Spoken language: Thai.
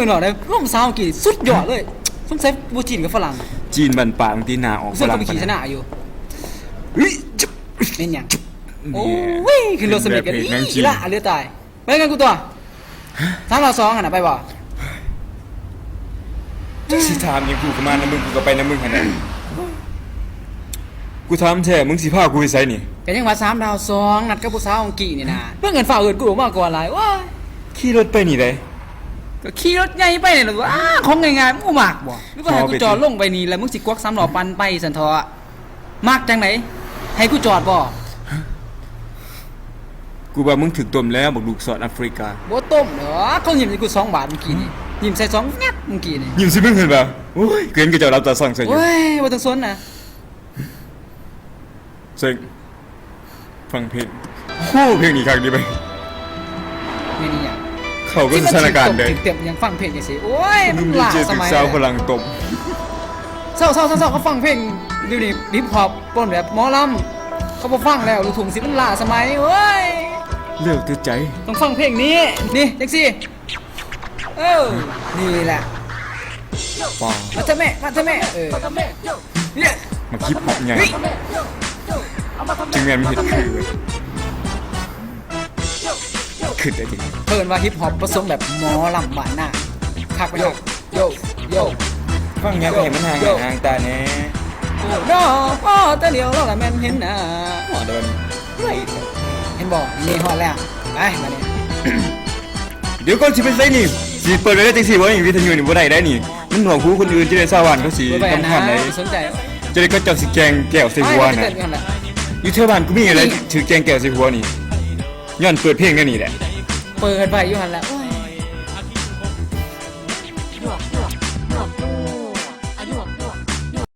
มือหน่อยเลยร่วมสาวกี่สุดยอดเลยสงสัยบูจีนกับฝรั่ง จีนบันปางที่นาออกฝ ซึ่ง รั่ ก็ ง ไปขี่ชนะอยู่ เฮ้ยจุ๊บ เป็นอย่างโอ้ เนี่ย ยขึ้นรถสมิธกัน แบบเพลงแม่งจี อี น ละเรือตายไปกันกูตัว3-2หันไปบ่ สิถามยังกูก็มานะมึงกูก็ไปนะมึงขนาดกูถามแท้มึงสิพากูไปไสนี่ ก็ยังว่า3-2นัดกับผู้สาวของกี่นี่นะเพื่อเงินฝากเงินกูออกมาก่อนหลายว้าย ขี่รถไปนี่ได้ ก็ขี่รถใหญ่ไปเนี่ยหรอวะของง่ายๆมึงบ่มักบ่หรือว่าให้กูจอดลงไปนี่แล้วมึงสิกวัก3ล้อปั่นไปสันทอะมักจังไหนให้กูจอดบ่ กูว่ามึงถึกต้มแล้วบักลูกสอดแอฟริกา บ่ต้มเหรอเขายิ้มให้กู2 บาทเมื่อกี้นี่ยิ้มใส่2แงบเมื่อกี้นี่ ยิ้มสิมึงเห็นป่ะโอ้ยเกินก็จะรับตาสั่งใส่อยู่ โอ้ยบ่ต้องสนนะ เซ็งฟังเพลงโอ้เพลงนี้คักดีไป ไม่นี่อ่ะ เข้ากับสถานการณ์เลย ถึงเต็มยังฟังเพลงจังซี่โอ้ยมัน ดี ล้า เจ ส ตึก มัย สาวพลังตบ เศร้าๆๆๆเขาฟังเพลงเดี๋ยวนี้ฮิปฮอปต้นแบบหมอลำเขาบ่ฟังแล้วลูกทุ่งสิมันล้าสมัยโอ้ย เลือกตัวใจ ต้องฟังเพลงนี้นี่จังซี่นี่แหละ ป้า มาเถอะแม่เนี่ย มาคิดผักไงจึงแมนไม่เห็นคือเว้ยขึ้นได้จริง เพิ่นว่าฮิปฮอปผสมแบบหมอลำบ้านหน้าคักไปครับโยโย ฟังยังเห็นมันห่างห่างตาแน่ น้อพ่อตะเดียวเราละแม่นเห็นหน้า หัวเดิน เห็นบ่นี่ฮอดแล้วไปมาเนี่ย เดี๋ยวก่อนสิไปไสนี่สิเปิดไว้ได้จังสิบ่อย่างวิทยุนี่บ่ได้ได้นี่มันหนวกหูคนอื่นจะได้ทราบว่าเขาสิ ไปนะ ทำคัญได้ สนใจ จะได้ก็เจ้าสิแกงแก้วใส่หัว ไป น่ะ เต้นกันแหละ อยู่เทวบ้านกูมีอะไรถือแกงแก้วใส่หัวนี่ย้อนเปิดเพลงนั่นนี่แหละ เปิดไปอยู่หั่นแหละโอ้ย